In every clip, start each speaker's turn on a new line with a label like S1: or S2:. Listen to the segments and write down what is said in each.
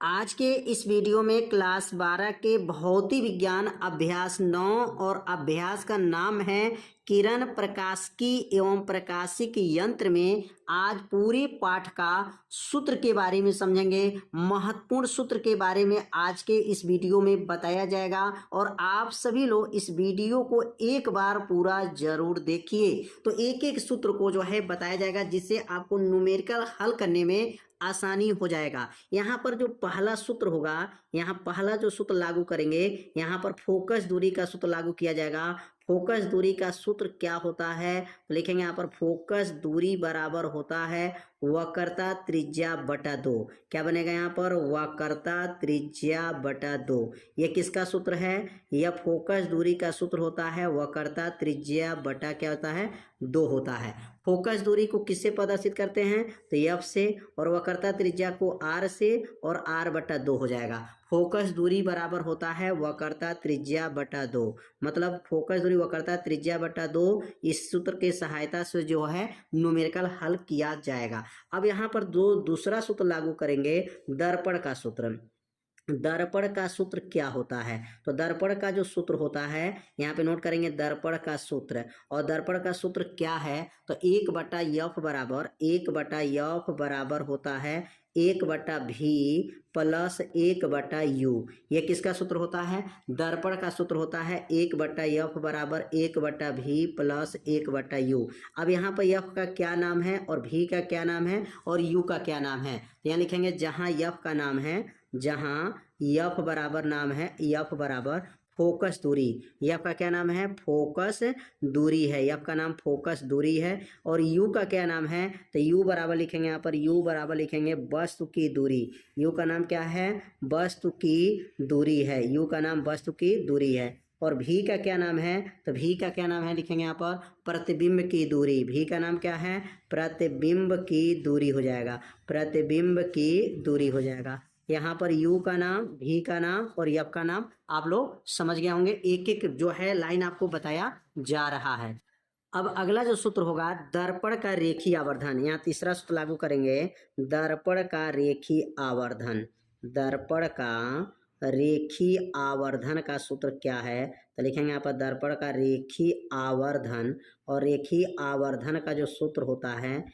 S1: आज के इस वीडियो में क्लास 12 के भौतिक विज्ञान अभ्यास 9 और अभ्यास का नाम है किरण प्रकाशिकी एवं प्रकाशिक यंत्र में आज पूरे पाठ का सूत्र के बारे में समझेंगे। महत्वपूर्ण सूत्र के बारे में आज के इस वीडियो में बताया जाएगा और आप सभी लोग इस वीडियो को एक बार पूरा जरूर देखिए। तो एक एक सूत्र को जो है बताया जाएगा जिससे आपको न्यूमेरिकल हल करने में आसानी हो जाएगा। यहाँ पर जो पहला सूत्र होगा, यहाँ पहला जो सूत्र लागू करेंगे, यहाँ पर फोकस दूरी का सूत्र लागू किया जाएगा। फोकस दूरी का सूत्र क्या होता है तो लिखेंगे यहाँ पर फोकस दूरी बराबर होता है वक्रता त्रिज्या बटा 2। क्या बनेगा यहाँ पर वक्रता त्रिज्या बटा 2। ये किसका सूत्र है? यह फोकस दूरी का सूत्र होता है वक्रता त्रिज्या बटा क्या होता है 2 होता है। फोकस दूरी को किससे प्रदर्शित करते हैं तो F से, और वक्रता त्रिज्या को R से, और R बटा 2 हो जाएगा। फोकस दूरी बराबर होता है वक्रता त्रिज्या बटा 2, मतलब फोकस दूरी वक्रता त्रिज्या बटा 2। इस सूत्र के सहायता से जो है न्यूमेरिकल हल किया जाएगा। अब यहाँ पर दूसरा सूत्र लागू करेंगे, दर्पण का सूत्र। दर्पण का सूत्र क्या होता है तो दर्पण का जो सूत्र होता है यहाँ पे नोट करेंगे दर्पण का सूत्र। और दर्पण का सूत्र क्या है तो 1/f बराबर होता है 1/v प्लस 1/u। ये किसका सूत्र होता है? दर्पण का सूत्र होता है 1/f बराबर 1/v प्लस 1/u। अब यहाँ पर f का क्या नाम है और v का क्या नाम है और u का क्या नाम है, तो यहाँ लिखेंगे जहाँ f का नाम है, जहाँ f बराबर नाम है, f बराबर फोकस दूरी। f का क्या नाम है? फोकस दूरी है। f का नाम फोकस दूरी है। और u का क्या नाम है तो u बराबर लिखेंगे यहाँ पर u बराबर लिखेंगे वस्तु की दूरी। u का नाम क्या है? वस्तु की दूरी है। u का नाम वस्तु की दूरी है। और v का क्या नाम है तो v का क्या नाम है लिखेंगे यहाँ पर प्रतिबिंब की दूरी। v का नाम क्या है? प्रतिबिंब की दूरी हो जाएगा, प्रतिबिंब की दूरी हो जाएगा। यहाँ पर u का नाम, v का नाम और f का नाम आप लोग समझ गए होंगे। एक एक जो है लाइन आपको बताया जा रहा है। अब अगला जो सूत्र होगा दर्पण का रेखीय आवर्धन। यहाँ तीसरा सूत्र लागू करेंगे, दर्पण का रेखीय आवर्धन। दर्पण का रेखीय आवर्धन का सूत्र क्या है तो लिखेंगे यहाँ पर दर्पण का रेखीय आवर्धन। और रेखीय आवर्धन का जो सूत्र होता है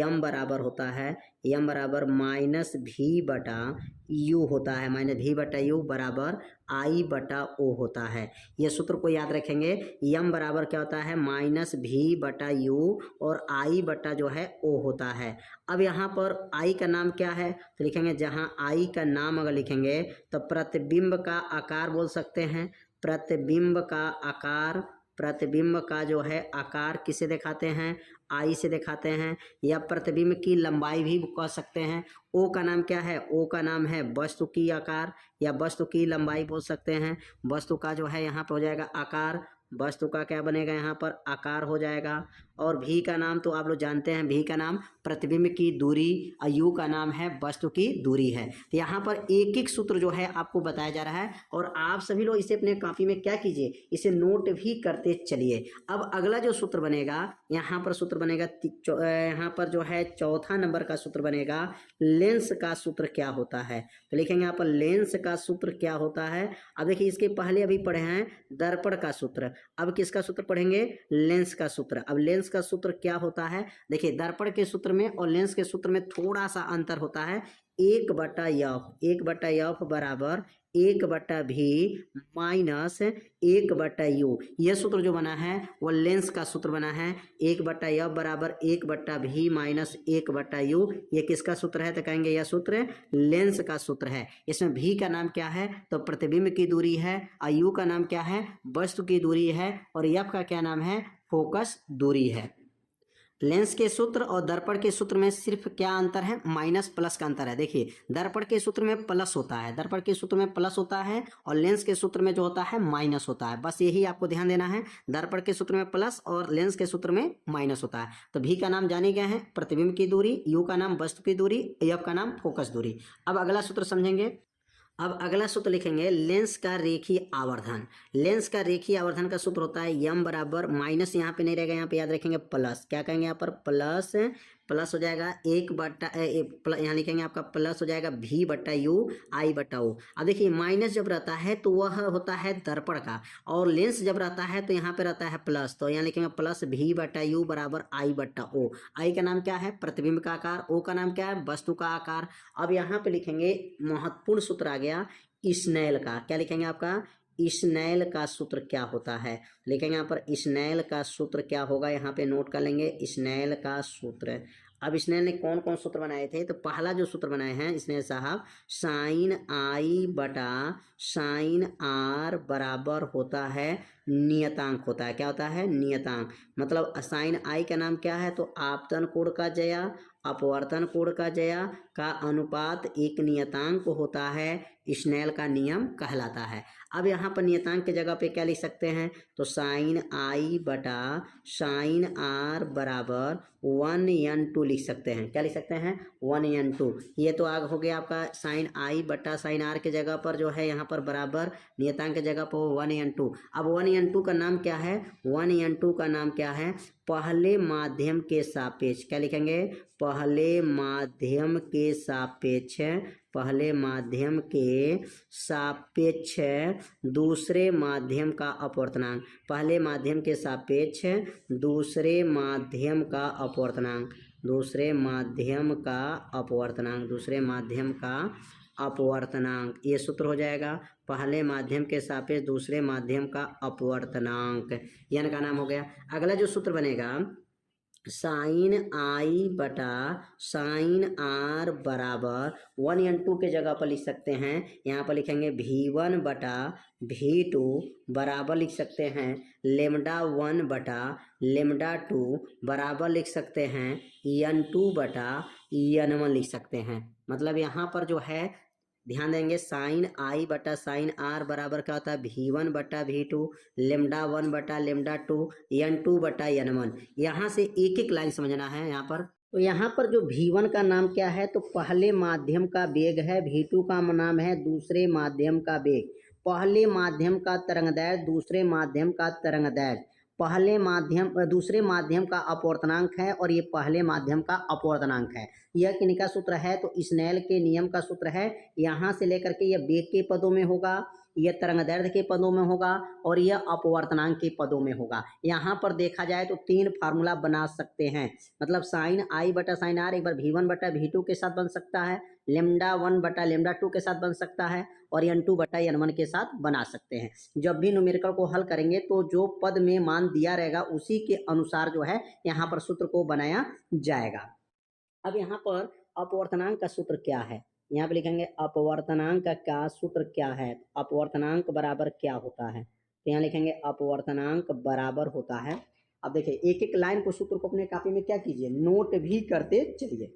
S1: m बराबर होता है, m बराबर -v बटा u होता है। -v बटा u बराबर I बटा o होता है। ये सूत्र को याद रखेंगे। m बराबर क्या होता है? -v बटा u और I बटा जो है o होता है। अब यहाँ पर I का नाम क्या है तो लिखेंगे, जहाँ I का नाम अगर लिखेंगे तो प्रतिबिंब का आकार बोल सकते हैं। प्रतिबिंब का आकार, प्रतिबिंब का जो है आकार किसे दिखाते हैं? आई से दिखाते हैं। या प्रतिबिंब की लंबाई भी कह सकते हैं। ओ का नाम क्या है? ओ का नाम है वस्तु की आकार या वस्तु की लंबाई बोल सकते हैं। वस्तु का जो है यहाँ पर हो जाएगा आकार, वस्तु का क्या बनेगा यहाँ पर? आकार हो जाएगा। और भी का नाम तो आप लोग जानते हैं, भी का नाम प्रतिबिंब की दूरी और यू का नाम है वस्तु की दूरी है। तो यहाँ पर एक एक सूत्र जो है आपको बताया जा रहा है और आप सभी लोग इसे अपने कॉपी में क्या कीजिए, इसे नोट भी करते चलिए। अब अगला जो सूत्र बनेगा, यहाँ पर सूत्र बनेगा, यहाँ पर जो है चौथा नंबर का सूत्र बनेगा, लेंस का सूत्र क्या होता है तो लिखेंगे यहाँ पर लेंस का सूत्र क्या होता है। अब देखिए इसके पहले अभी पढ़े हैं दर्पण का सूत्र, अब किसका सूत्र पढ़ेंगे? लेंस का सूत्र। अब लेंस का सूत्र क्या होता है? देखिए दर्पण के सूत्र में और लेंस के सूत्र में थोड़ा सा अंतर होता है। 1/f बराबर 1/v माइनस 1/u। यह सूत्र जो बना है वो लेंस का सूत्र बना है। 1/f बराबर 1/v माइनस 1/u। ये किसका सूत्र है तो कहेंगे यह सूत्र लेंस का सूत्र है। इसमें v का नाम क्या है तो प्रतिबिंब की दूरी है, और u का नाम क्या है? वस्तु की दूरी है, और f का क्या नाम है? फोकस दूरी है। लेंस के सूत्र और दर्पण के सूत्र में सिर्फ क्या अंतर है? माइनस प्लस का अंतर है। देखिए दर्पण के सूत्र में प्लस होता है, दर्पण के सूत्र में प्लस होता है, और लेंस के सूत्र में जो होता है माइनस होता है। बस यही आपको ध्यान देना है, दर्पण के सूत्र में प्लस और लेंस के सूत्र में माइनस होता है। तो भी का नाम जाने गए हैं प्रतिबिंब की दूरी, यू का नाम वस्तु की दूरी, एफ का नाम फोकस दूरी। अब अगला सूत्र समझेंगे। अब अगला सूत्र लिखेंगे लेंस का रेखीय आवर्धन। लेंस का रेखीय आवर्धन का सूत्र होता है m बराबर, माइनस यहाँ पे नहीं रहेगा, यहाँ पे याद रखेंगे प्लस, क्या कहेंगे यहाँ पर? प्लस प्लस हो जाएगा एक बट्टा यहाँ लिखेंगे आपका प्लस हो जाएगा भी बट्टा यू आई बट्टा ओ। अब देखिए माइनस जब रहता है तो वह होता है दर्पण का, और लेंस जब रहता है तो यहाँ पे रहता है प्लस, तो यहाँ लिखेंगे प्लस भी बट्टा यू बराबर आई बट्टा ओ। आई का नाम क्या है? प्रतिबिंब का आकार। ओ का नाम क्या है? वस्तु का आकार। अब यहाँ पे लिखेंगे महत्वपूर्ण सूत्र आ गया स्नेल का। क्या लिखेंगे आपका? स्नेल का सूत्र क्या होता है? लिखेंगे यहाँ पर स्नेल का सूत्र क्या होगा, यहाँ पे नोट कर लेंगे स्नेल का सूत्र। अब स्नेल ने कौन कौन सूत्र बनाए थे? तो पहला जो सूत्र बनाए हैं स्नेल साहब, साइन आई बटा साइन आर बराबर होता है नियतांक होता है। क्या होता है? नियतांक। मतलब साइन आई का नाम क्या है? तो आपतन कोण का जया अपवर्तन कोण का जया का अनुपात एक नियतांक होता है, स्नेल का नियम कहलाता है। अब यहाँ पर नियतांक की जगह पे क्या लिख सकते हैं? तो साइन आई बटा साइन आर बराबर 1n2 लिख सकते हैं। क्या लिख सकते हैं? 1n2। ये तो आग हो गया आपका साइन आई बटा साइन आर के जगह पर जो है यहाँ पर बराबर नियतांक की जगह पर 1n2। अब 1n2 का नाम क्या है? 1n2 का नाम क्या है? पहले माध्यम के सापेक्ष। क्या लिखेंगे? पहले माध्यम के सापेक्ष, पहले माध्यम के सापेक्ष दूसरे माध्यम का अपवर्तनांक। पहले माध्यम के सापेक्ष दूसरे माध्यम का अपवर्तनांक, दूसरे माध्यम का अपवर्तनांक, दूसरे माध्यम का अपवर्तनांक। ये सूत्र हो जाएगा पहले माध्यम के सापेक्ष दूसरे माध्यम का अपवर्तनांक, यन का नाम हो गया। अगला जो सूत्र बनेगा साइन आई बटा साइन आर बराबर 1n2 के जगह पर लिख सकते हैं, यहाँ पर लिखेंगे v1 बटा v2 बराबर लिख सकते हैं लेमडा 1 बटा लेमडा 2 बराबर लिख सकते हैं n2 बटा n1 लिख सकते हैं। मतलब यहाँ पर जो है ध्यान देंगे साइन आई बटा साइन आर बराबर क्या होता है? v1 बटा v2 लेमडा 1 बटा लेमडा 2 n2 बटा n1। यहाँ से एक एक लाइन समझना है यहाँ पर। तो यहाँ पर जो v1 का नाम क्या है? तो पहले माध्यम का वेग है। v2 का नाम है दूसरे माध्यम का वेग। पहले माध्यम का तरंगदैर्घ्य दूसरे माध्यम का तरंगदैर्घ्य, पहले माध्यम दूसरे माध्यम का अपवर्तनांक है और ये पहले माध्यम का अपवर्तनांक है। यह किनका सूत्र है? तो स्नेल के नियम का सूत्र है। यहाँ से लेकर के यह वेग के पदों में होगा, यह तरंगदैर्घ्य के पदों में होगा और यह अपवर्तनांक के पदों में होगा। यहाँ पर देखा जाए तो तीन फार्मूला बना सकते हैं। मतलब साइन आई बटा साइन आर एक बार v1 बटा v2 के साथ बन सकता है, लेमडा 1 बटा लेमडा 2 के साथ बन सकता है और n2 बटा n1 के साथ बना सकते हैं। जब भी न्यूमेरिकल को हल करेंगे तो जो पद में मान दिया रहेगा उसी के अनुसार जो है यहाँ पर सूत्र को बनाया जाएगा। अब यहाँ पर अपवर्तनांक का सूत्र क्या है? यहाँ पे लिखेंगे अपवर्तनांक का सूत्र क्या है? अपवर्तनांक बराबर क्या होता है? तो यहाँ लिखेंगे अपवर्तनांक बराबर होता है। अब देखिए एक एक लाइन को सूत्र को अपने कॉपी में क्या कीजिए? नोट भी करते चलिए।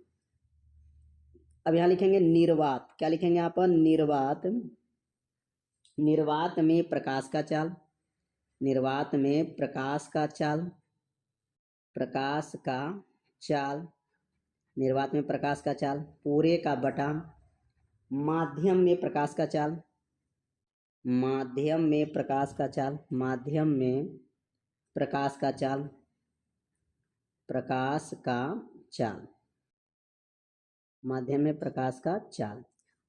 S1: अब यहाँ लिखेंगे निर्वात। क्या लिखेंगे यहाँ पर? निर्वात। निर्वात में प्रकाश का चाल, निर्वात में प्रकाश का चाल, प्रकाश का चाल, निर्वात में प्रकाश का चाल पूरे का बटा माध्यम में प्रकाश का चाल, माध्यम में प्रकाश का चाल, माध्यम में प्रकाश का चाल, प्रकाश का चाल, माध्यम में प्रकाश का चाल।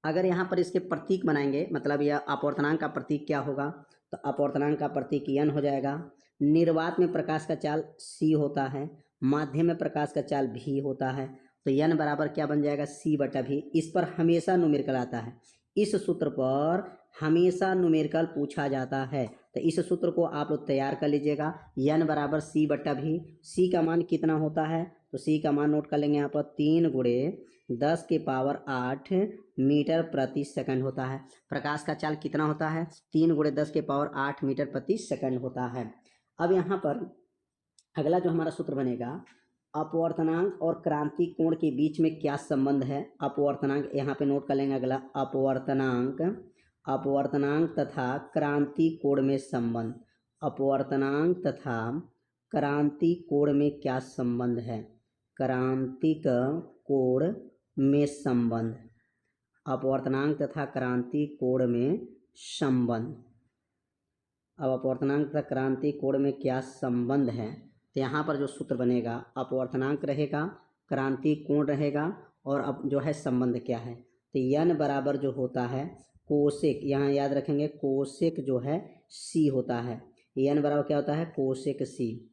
S1: अगर यहाँ पर इसके प्रतीक बनाएंगे, मतलब यह अपवर्तनांक का प्रतीक क्या होगा? तो अपवर्तनांक का प्रतीक n हो जाएगा। निर्वात में प्रकाश का चाल c होता है, माध्यम में प्रकाश का चाल v होता है, तो n बराबर क्या बन जाएगा? c बटा v। इस पर हमेशा न्यूमेरिकल आता है, इस सूत्र पर हमेशा न्यूमेरिकल पूछा जाता है, तो इस सूत्र को आप लोग तैयार कर लीजिएगा। n बराबर c बटा v। c का मान कितना होता है? तो c का मान नोट कर लेंगे यहाँ पर 3 गुणे 10 के पावर 8 मीटर प्रति सेकंड होता है। प्रकाश का चाल कितना होता है? 3 गुणे 10 के पावर 8 मीटर प्रति सेकंड होता है। अब यहाँ पर अगला जो हमारा सूत्र बनेगा, अपवर्तनांक और क्रांति कोण के बीच में क्या संबंध है? अपवर्तनांक यहाँ पे नोट कर लेंगे। अगला अपवर्तनांक, अपवर्तनांक तथा क्रांति कोण में संबंध, अपवर्तनांक तथा क्रांति कोण में क्या संबंध है? क्रांतिक कोण में संबंध, अपवर्तनांक तथा क्रांति कोण में संबंध। अब अपवर्तनांक तथा क्रांति कोण में क्या संबंध है? तो यहाँ पर जो सूत्र बनेगा अपवर्तनांक रहेगा क्रांतिक कोण रहेगा और अब जो है संबंध क्या है, तो यन बराबर जो होता है कोसेक, यहाँ याद रखेंगे कोसेक जो है सी होता है। यन बराबर क्या होता है कोसेक सी।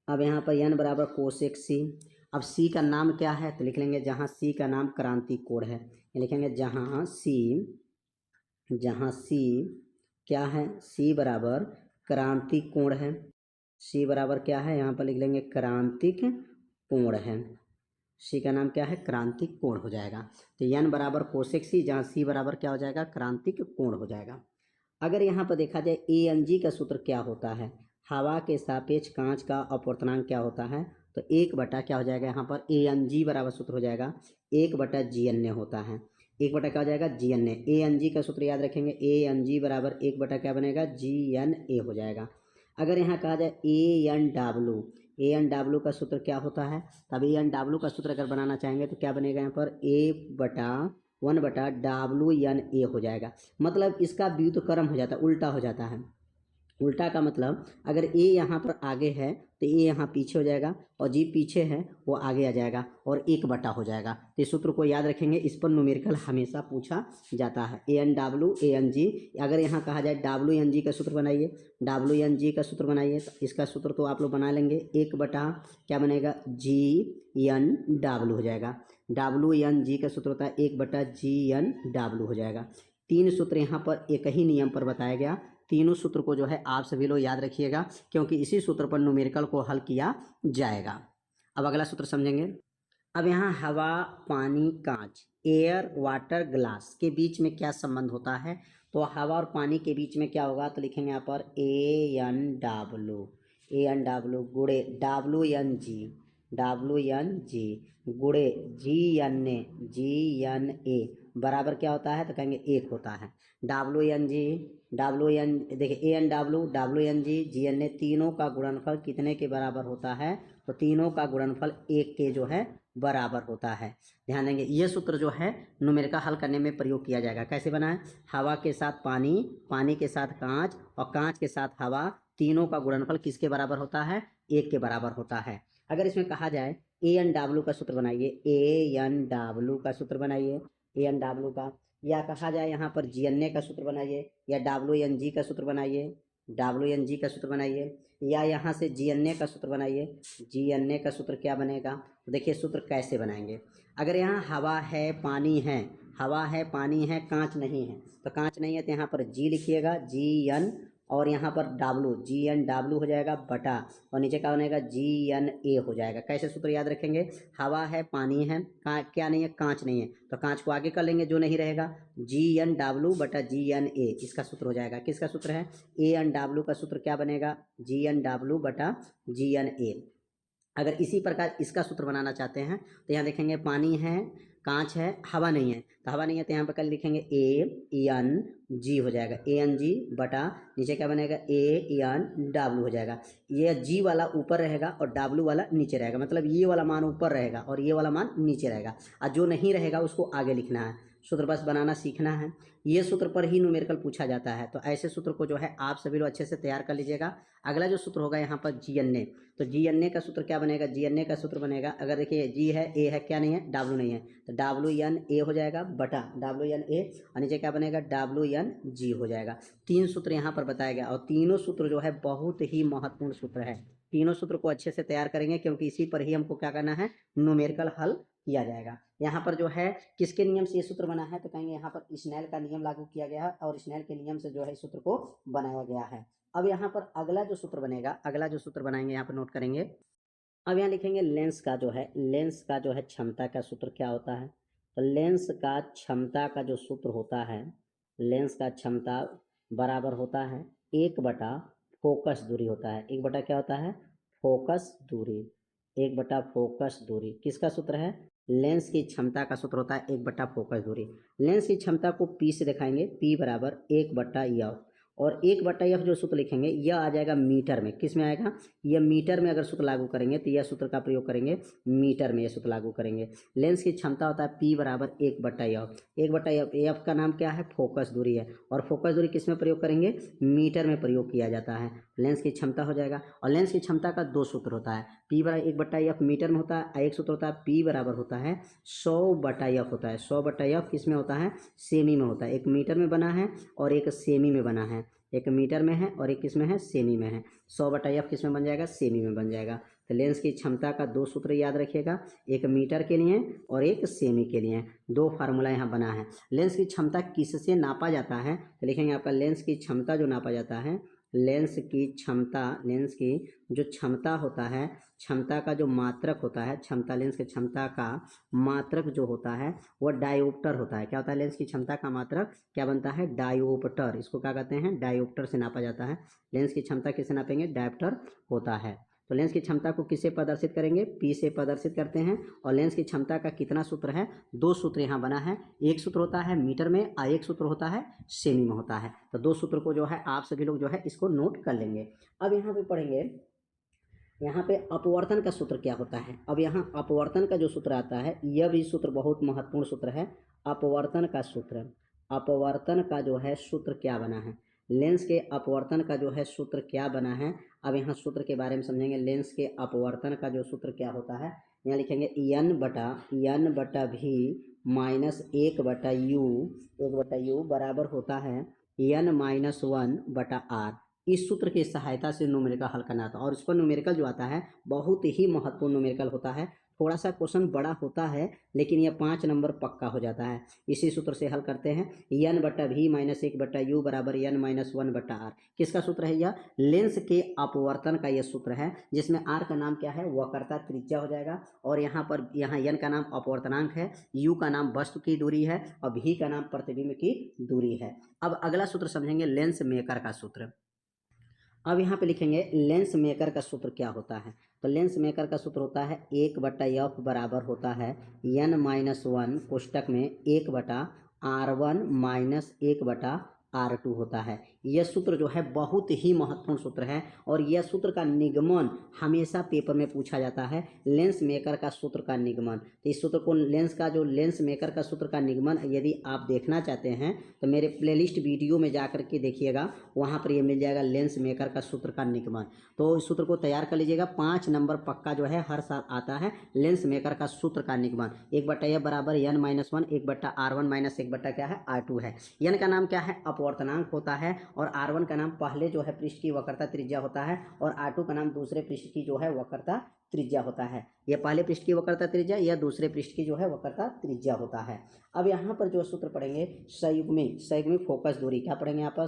S1: अब यहाँ पर यन बराबर कोसेक सी। अब सी का नाम क्या है, तो लिख लेंगे जहाँ सी का नाम क्रांतिक कोण है, लिखेंगे जहाँ सी क्या है, सी बराबर क्रांतिक कोण है। सी बराबर क्या है, यहाँ पर लिख लेंगे क्रांतिक कोण है। सी का नाम क्या है क्रांतिक कोण हो जाएगा। तो यन बराबर कोसेक सी, जहाँ सी बराबर क्या हो जाएगा क्रांतिक कोण हो जाएगा। अगर यहाँ पर देखा जाए ए एन जी का सूत्र क्या होता है, हवा के सापेक्ष कांच का अपवर्तनांक क्या होता है, तो 1 क्या हो जाएगा यहाँ पर ए एन जी बराबर सूत्र हो जाएगा 1/GNA होता है। 1 क्या हो जाएगा GNA। ए एन जी का सूत्र याद रखेंगे, ए एन जी बराबर 1 क्या बनेगा GNA हो जाएगा। अगर यहाँ कहा जाए ए एन डब्ल्यू का सूत्र क्या होता है, तब ए एन डब्ल्यू का सूत्र अगर बनाना चाहेंगे तो क्या बनेगा यहाँ पर 1/WNA हो जाएगा। मतलब इसका व्युत्क्रम हो जाता है, उल्टा हो जाता है। उल्टा का मतलब अगर ए यहाँ पर आगे है तो ए यहाँ पीछे हो जाएगा, और जी पीछे है वो आगे आ जाएगा और 1 हो जाएगा। तो इस सूत्र को याद रखेंगे, इस पर न्यूमेरिकल हमेशा पूछा जाता है। A N W A N G, अगर यहाँ कहा जाए डब्ल्यू एन जी का सूत्र बनाइए, डब्ल्यू एन जी का सूत्र बनाइए, तो इसका सूत्र तो आप लोग बना लेंगे 1 क्या बनेगा GN W हो जाएगा। डब्ल्यू एन जी का सूत्र होता है 1/GN W हो जाएगा। 3 सूत्र यहाँ पर एक ही नियम पर बताया गया। तीनों सूत्र को जो है आप सभी लोग याद रखिएगा, क्योंकि इसी सूत्र पर न्यूमेरिकल को हल किया जाएगा। अब अगला सूत्र समझेंगे। अब यहाँ हवा, पानी, कांच, एयर, वाटर, ग्लास के बीच में क्या संबंध होता है, तो हवा और पानी के बीच में क्या होगा, तो लिखेंगे यहाँ पर ANW गुणे WNG गुणे GNA बराबर क्या होता है, तो कहेंगे 1 होता है। देखिए ANW GNA तीनों का गुणनफल कितने के बराबर होता है, तो तीनों का गुणनफल 1 के जो है बराबर होता है। ध्यान देंगे, ये सूत्र जो है न्यूमेरिकल हल करने में प्रयोग किया जाएगा। कैसे बना है, हवा के साथ पानी, पानी के साथ कांच और कांच के साथ हवा, तीनों का गुणनफल किसके बराबर होता है, 1 के बराबर होता है। अगर इसमें कहा जाए ANW का सूत्र बनाइए, ANW का सूत्र बनाइए, ANW का, या कहा जाए यहाँ पर GNA का सूत्र बनाइए, या WNG का सूत्र बनाइए, WNG का सूत्र बनाइए, या यहाँ से GNA का सूत्र बनाइए, GNA का सूत्र क्या बनेगा, तो देखिए सूत्र कैसे बनाएंगे। अगर यहाँ हवा है, पानी है, हवा है, पानी है, कांच नहीं है, तो कांच नहीं है तो यहाँ पर G लिखिएगा GN, और यहाँ पर GNW हो जाएगा बटा, और नीचे क्या बनेगा GNA हो जाएगा। कैसे सूत्र याद रखेंगे, हवा है, पानी है, क्या नहीं है, कांच नहीं है, तो कांच को आगे कर लेंगे, जो नहीं रहेगा GNW बटा GNA, इसका सूत्र हो जाएगा। किसका सूत्र है, ANW का सूत्र क्या बनेगा GNW बटा GNA। अगर इसी प्रकार इसका सूत्र बनाना चाहते हैं तो यहाँ देखेंगे पानी है, कांच है, हवा नहीं है, तो हवा नहीं है तो यहाँ पर कल लिखेंगे ANG हो जाएगा, ANG बटा नीचे क्या बनेगा ANW हो जाएगा। ये G वाला ऊपर रहेगा और W वाला नीचे रहेगा, मतलब ये वाला मान ऊपर रहेगा और ये वाला मान नीचे रहेगा, और जो नहीं रहेगा उसको आगे लिखना है। सूत्र बस बनाना सीखना है, ये सूत्र पर ही न्यूमेरिकल पूछा जाता है। तो ऐसे सूत्र को जो है आप सभी लोग अच्छे से तैयार कर लीजिएगा। अगला जो सूत्र होगा यहाँ पर GNA, तो GNA का सूत्र क्या बनेगा, GNA का सूत्र बनेगा, अगर देखिए G है, A है, क्या नहीं है, W नहीं है, तो WNA हो जाएगा बटा WNA, और नीचे क्या बनेगा WNG हो जाएगा। 3 सूत्र यहाँ पर बताया गया, और तीनों सूत्र जो है बहुत ही महत्वपूर्ण सूत्र है। तीनों सूत्र को अच्छे से तैयार करेंगे, क्योंकि इसी पर ही हमको क्या करना है, न्यूमेरिकल हल किया जाएगा। यहाँ पर जो है किसके नियम से ये सूत्र बना है, तो कहेंगे यहाँ पर स्नेल का नियम लागू किया गया है, और स्नेल के नियम से जो है इस सूत्र को बनाया गया है। अब यहाँ पर अगला जो सूत्र बनेगा, अगला जो सूत्र बनाएंगे यहाँ पर नोट करेंगे। अब यहाँ लिखेंगे लेंस का जो है क्षमता का सूत्र क्या होता है, तो लेंस का क्षमता का जो सूत्र होता है, लेंस का क्षमता बराबर होता है 1 फोकस दूरी होता है। 1 क्या होता है, फोकस दूरी, 1 फोकस दूरी। किसका सूत्र है, लेंस की क्षमता का सूत्र होता है 1 फोकस दूरी। लेंस की क्षमता को P से दिखाएंगे, P बराबर 1/F, और 1/f जो सूत्र लिखेंगे यह आ जाएगा मीटर में। किस में आएगा? यह मीटर में अगर सूत्र लागू करेंगे तो यह सूत्र का प्रयोग करेंगे, मीटर में यह सूत्र लागू करेंगे। लेंस की क्षमता होता है P बराबर 1/f। 1/f, एफ का नाम क्या है? फोकस दूरी है। और फोकस दूरी किस में प्रयोग करेंगे? मीटर में प्रयोग किया जाता है। लेंस की क्षमता हो जाएगा। और लेंस की क्षमता का दो सूत्र होता है, P बराबर 1/f मीटर में होता है, एक सूत्र होता है P बराबर होता है 100/f होता है। 100/f किस में होता है? सेमी में होता है। एक मीटर में बना है और एक सेमी में बना है। एक मीटर में है और एक किस में है? सेमी में है। 100/f किस में बन जाएगा? सेमी में बन जाएगा। तो लेंस की क्षमता का दो सूत्र याद रखिएगा, एक मीटर के लिए और एक सेमी के लिए। दो फार्मूला यहाँ बना है। लेंस की क्षमता किससे नापा जाता है? तो लिखेंगे आपका लेंस की क्षमता जो नापा जाता है, लेंस की क्षमता, लेंस की जो क्षमता होता है, क्षमता का जो मात्रक होता है, क्षमता, लेंस की क्षमता का मात्रक जो होता है वह डायोप्टर होता है। क्या होता है? लेंस की क्षमता का मात्रक क्या बनता है? डायोप्टर। इसको क्या कहते हैं? डायोप्टर से नापा जाता है। लेंस की क्षमता किससे नापेंगे? डायोप्टर होता है। तो लेंस की क्षमता को किससे प्रदर्शित करेंगे? P से प्रदर्शित करते हैं। और लेंस की क्षमता का कितना सूत्र है? दो सूत्र यहाँ बना है। एक सूत्र होता है मीटर में और एक सूत्र होता है सेमी में होता है। तो दो सूत्र को जो है आप सभी लोग जो है इसको नोट कर लेंगे। अब यहाँ पे पढ़ेंगे, यहाँ पे अपवर्तन का सूत्र क्या होता है। अब यहाँ अपवर्तन का जो सूत्र आता है यह भी सूत्र बहुत महत्वपूर्ण सूत्र है। अपवर्तन का सूत्र, अपवर्तन का जो है सूत्र क्या बना है? लेंस के अपवर्तन का जो है सूत्र क्या बना है? अब यहाँ सूत्र के बारे में समझेंगे। लेंस के अपवर्तन का जो सूत्र क्या होता है, यहाँ लिखेंगे n/v माइनस 1/u बराबर होता है n-1/r। इस सूत्र की सहायता से न्यूमेरिकल हल करना था। और इस पर न्यूमेरिकल जो आता है बहुत ही महत्वपूर्ण न्यूमेरिकल होता है। थोड़ा सा क्वेश्चन बड़ा होता है लेकिन यह 5 नंबर पक्का हो जाता है। इसी सूत्र से हल करते हैं। n/v माइनस 1/u बराबर n-1/r। किसका सूत्र है? यह लेंस के अपवर्तन का यह सूत्र है, जिसमें r का नाम क्या है? वक्रता त्रिज्या हो जाएगा। और यहाँ पर n का नाम अपवर्तनांक है, u का नाम वस्तु की दूरी है और v का नाम प्रतिबिंब की दूरी है। अब अगला सूत्र समझेंगे, लेंस मेकर का सूत्र। अब यहाँ पे लिखेंगे लेंस मेकर का सूत्र क्या होता है। तो लेंस मेकर का सूत्र होता है 1/f बराबर होता है n-1 कोष्टक में 1/r1 माइनस 1/r2 होता है। यह सूत्र जो है बहुत ही महत्वपूर्ण सूत्र है और यह सूत्र का निगमन हमेशा पेपर में पूछा जाता है। लेंस मेकर का सूत्र का निगमन, तो इस सूत्र को लेंस का जो लेंस मेकर का सूत्र का निगमन यदि आप देखना चाहते हैं तो मेरे प्लेलिस्ट वीडियो में जाकर के देखिएगा, वहाँ पर ये मिल जाएगा लेंस मेकर का सूत्र का निगमन। तो इस सूत्र को तैयार कर लीजिएगा, 5 नंबर पक्का जो है हर साल आता है लेंस मेकर का सूत्र का निगमन। 1/f बराबर n-1 1/r1 माइनस 1/ क्या है? r2 है। n का नाम क्या है? अपवर्तनांक होता है। और r1 का नाम पहले जो है पृष्ठ की वक्रता त्रिज्या होता है और r2 का नाम दूसरे पृष्ठ की जो है वक्रता त्रिज्या होता है। यह पहले पृष्ठ की वक्रता त्रिज्या, यह दूसरे पृष्ठ की जो है वक्रता त्रिज्या होता है। अब यहाँ पर जो सूत्र पढ़ेंगे संयुग्मी फोकस दूरी। क्या पढ़ेंगे यहाँ पर?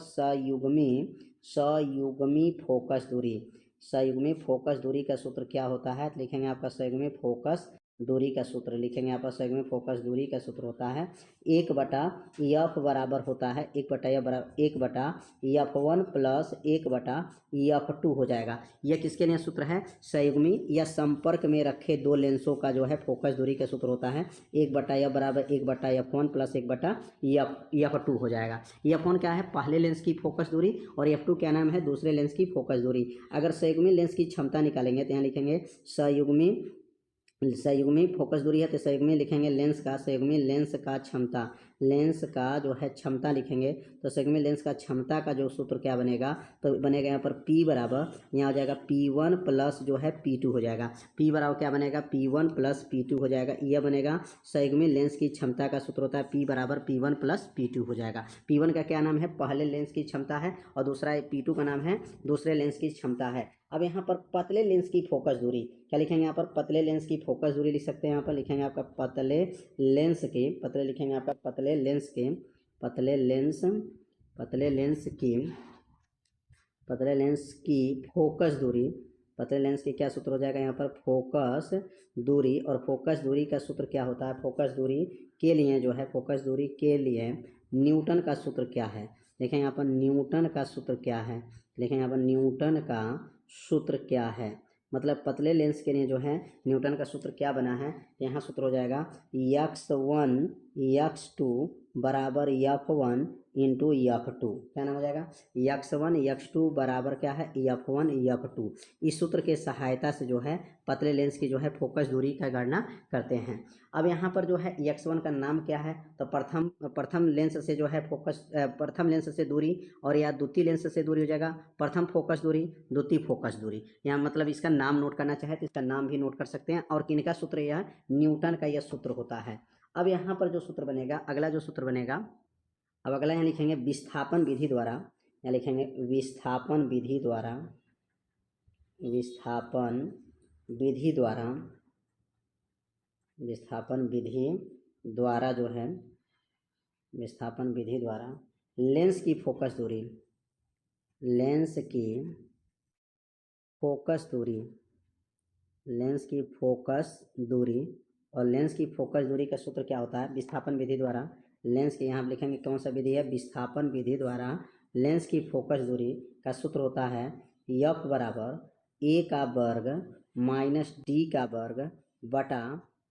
S1: संयुग्मी फोकस दूरी। संयुग्मी फोकस दूरी का सूत्र क्या होता है? लिखेंगे आपका संयुग्मी फोकस दूरी का सूत्र। लिखेंगे यहाँ पर संयुग्मी फोकस दूरी का सूत्र होता है 1/f बराबर होता है 1/f1 प्लस 1/f2 हो जाएगा। यह किसके लिए सूत्र है? संयुग्मी या संपर्क में रखे दो लेंसों का जो है फोकस दूरी का सूत्र होता है 1/f बराबर 1/f1 प्लस 1/f2 हो जाएगा। f1 क्या है? पहले लेंस की फोकस दूरी और f2 क्या नाम है? दूसरे लेंस की फोकस दूरी। अगर संयुग्मी लेंस की क्षमता निकालेंगे तो यहाँ लिखेंगे संयुग्मी फोकस दूरी है तो संयुग्मी लिखेंगे लेंस का, संयुग्मी लेंस का क्षमता, लेंस का जो है क्षमता लिखेंगे तो संयुग्मी लेंस का क्षमता का जो सूत्र क्या बनेगा? तो बनेगा यहाँ पर P बराबर, यहाँ हो जाएगा P1 प्लस जो है P2 हो जाएगा। P बराबर क्या बनेगा? P1 प्लस P2 हो जाएगा। यह बनेगा संयुग्मी लेंस की क्षमता का सूत्र होता है P बराबर P1 प्लस P2 हो जाएगा। P1 का क्या नाम है? पहले लेंस की क्षमता है और दूसरा P2 का नाम है दूसरे लेंस की क्षमता है। अब यहाँ पर पतले लेंस की फोकस दूरी क्या लिखेंगे? यहाँ पर पतले लेंस की फोकस दूरी लिख सकते हैं। यहाँ पर लिखेंगे आपका पतले लेंस की, पतले लिखेंगे आपका पतले लेंस की फोकस दूरी। पतले लेंस की क्या सूत्र हो जाएगा? यहाँ पर फोकस दूरी। और फोकस दूरी का सूत्र क्या होता है? फोकस दूरी के लिए जो है, फोकस दूरी के लिए न्यूटन का सूत्र क्या है? देखें यहाँ पर न्यूटन का सूत्र क्या है? देखें यहाँ पर न्यूटन का सूत्र क्या है? मतलब पतले लेंस के लिए जो है न्यूटन का सूत्र क्या बना है? यहाँ सूत्र हो जाएगा x1 x2 बराबर F1 इंटू F2, क्या नाम हो जाएगा, x1 x2 बराबर क्या है F1 F2। इस सूत्र के सहायता से जो है पतले लेंस की जो है फोकस दूरी का गणना करते हैं। अब यहाँ पर जो है x1 का नाम क्या है, तो प्रथम लेंस से जो है फोकस, प्रथम लेंस से दूरी, और या द्वितीय लेंस से दूरी हो जाएगा प्रथम फोकस दूरी, द्वितीय फोकस दूरी। यहाँ मतलब इसका नाम नोट करना चाहे तो इसका नाम भी नोट कर सकते हैं। और किनका सूत्र, यह न्यूटन का यह सूत्र होता है। अब यहाँ पर जो सूत्र बनेगा, अगला जो सूत्र बनेगा, अब अगला यहाँ लिखेंगे विस्थापन विधि द्वारा, यहाँ लिखेंगे विस्थापन विधि द्वारा, विस्थापन विधि द्वारा, विस्थापन विधि द्वारा जो है, विस्थापन विधि द्वारा लेंस की फोकस दूरी, लेंस की फोकस दूरी, लेंस की फोकस दूरी, और लेंस की फोकस दूरी का सूत्र क्या होता है, विस्थापन विधि द्वारा लेंस के, यहाँ लिखेंगे कौन सा विधि है, विस्थापन विधि द्वारा लेंस की फोकस दूरी का सूत्र होता है F बराबर a का वर्ग माइनस d का वर्ग बटा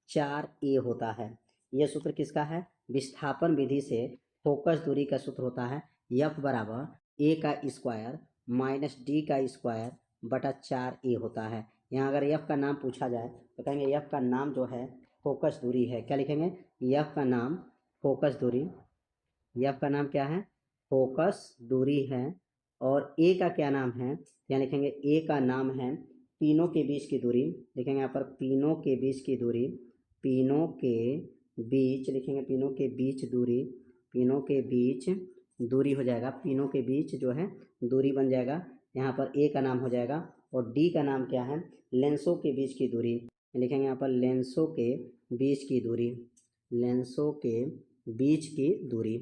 S1: 4a होता है। यह सूत्र किसका है, विस्थापन विधि से फोकस दूरी का सूत्र होता है F बराबर a का स्क्वायर माइनस d का स्क्वायर बटा 4a होता है। यहाँ अगर F का नाम पूछा जाए तो कहेंगे F का नाम जो है फोकस दूरी है, क्या लिखेंगे, F का नाम फोकस दूरी, F का नाम क्या है, फोकस दूरी है। और A का क्या नाम है, यहाँ लिखेंगे A का नाम है पिनों के बीच की दूरी, लिखेंगे यहाँ पर पिनों के बीच की दूरी, पिनों के बीच लिखेंगे, पिनों के बीच दूरी, पिनों के बीच दूरी हो जाएगा, पिनों के बीच जो है दूरी बन जाएगा। यहाँ पर A का नाम हो जाएगा, और D का नाम क्या है, लेंसों के बीच की दूरी, लिखेंगे यहाँ पर लेंसों के बीच की दूरी, लेंसों के बीच की दूरी,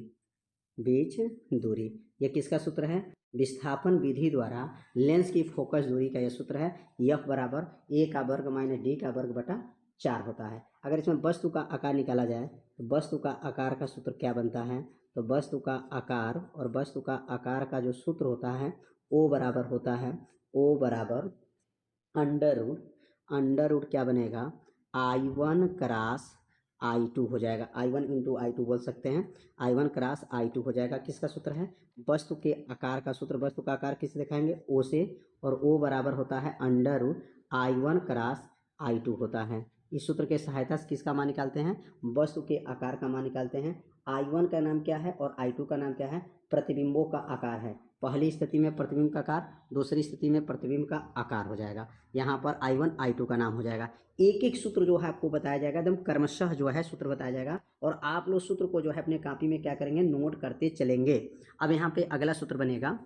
S1: बीच दूरी। यह किसका सूत्र है, विस्थापन विधि द्वारा लेंस की फोकस दूरी का यह सूत्र है F बराबर a का वर्ग माइनस d का वर्ग बटा 4 होता है। अगर इसमें वस्तु का आकार निकाला जाए तो वस्तु का आकार का सूत्र क्या बनता है, तो वस्तु का आकार, और वस्तु का आकार का जो सूत्र होता है O बराबर होता है, O बराबर अंडर रूट क्या बनेगा, I1 क्रॉस I2 हो जाएगा, I1 इंटू I2 बोल सकते हैं, I1 क्रॉस I2 हो जाएगा। किसका सूत्र है, वस्तु के आकार का सूत्र। वस्तु का आकार किसे दिखाएंगे, O से, और O बराबर होता है under root I1 cross I2 होता है। इस सूत्र के सहायता से किसका मान निकालते हैं, वस्तु के आकार का मान निकालते हैं। I1 का नाम क्या है और I2 का नाम क्या है, प्रतिबिंबों का आकार है। पहली स्थिति में प्रतिबिंब का आकार, दूसरी स्थिति में प्रतिबिंब का आकार हो जाएगा। यहाँ पर I1 I2 का नाम हो जाएगा। एक एक सूत्र जो है आपको बताया जाएगा, एकदम क्रमशः जो है सूत्र बताया जाएगा, और आप लोग सूत्र को जो है अपने कॉपी में क्या करेंगे, नोट करते चलेंगे। अब यहाँ पे अगला सूत्र बनेगा,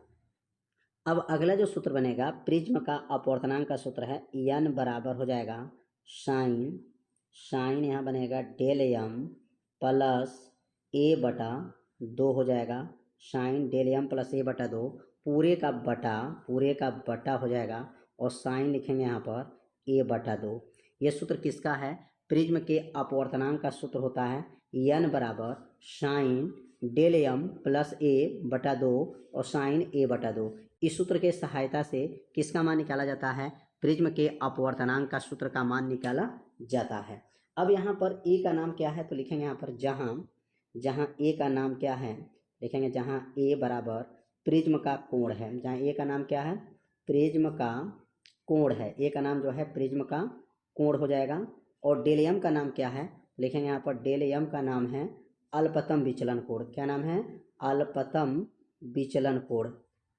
S1: अब अगला जो सूत्र बनेगा प्रिज्म का अपवर्तनांक का सूत्र है n बराबर हो जाएगा साइन यहाँ बनेगा डेल m प्लस a बटा 2 हो जाएगा, sine del m plus a बटा 2 पूरे का बटा हो जाएगा, और साइन लिखेंगे यहाँ पर a बटा 2। यह सूत्र किसका है, प्रिज्म के अपवर्तनांक का सूत्र होता है n बराबर sine del m plus a बटा 2 और साइन a बटा 2। इस सूत्र के सहायता से किसका मान निकाला जाता है, प्रिज्म के अपवर्तनांक का सूत्र का मान निकाला जाता है। अब यहाँ पर a का नाम क्या है, तो लिखेंगे यहाँ पर जहाँ a का नाम क्या है, लिखेंगे जहाँ a बराबर प्रिज्म का कोण है, जहाँ a का नाम क्या है, प्रिज्म का कोण है, a का नाम जो है प्रिज्म का कोण हो जाएगा। और डेल m का नाम क्या है, लिखेंगे यहाँ पर डेल m का नाम है अल्पतम विचलन कोण। क्या नाम है, अल्पतम विचलन कोण।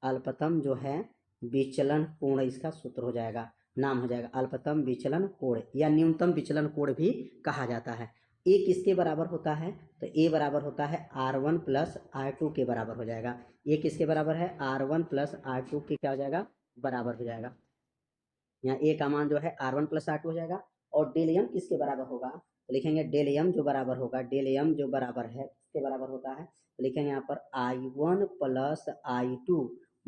S1: अल्पतम जो है विचलन कोण इसका सूत्र हो जाएगा, नाम हो जाएगा अल्पतम विचलन कोण, या न्यूनतम विचलन कोण भी कहा जाता है। ए किसके बराबर होता है, तो ए बराबर होता है R1 प्लस R2 के बराबर हो जाएगा। ये किसके बराबर है, R1 प्लस R2 के क्या हो जाएगा, बराबर हो जाएगा। यहाँ ए का मान जो है R1 प्लस R2 हो जाएगा। और डेल m किसके बराबर होगा, तो लिखेंगे डेल m जो बराबर होगा, डेल m जो बराबर है किसके बराबर होता है, तो लिखेंगे यहाँ पर I1 plus I2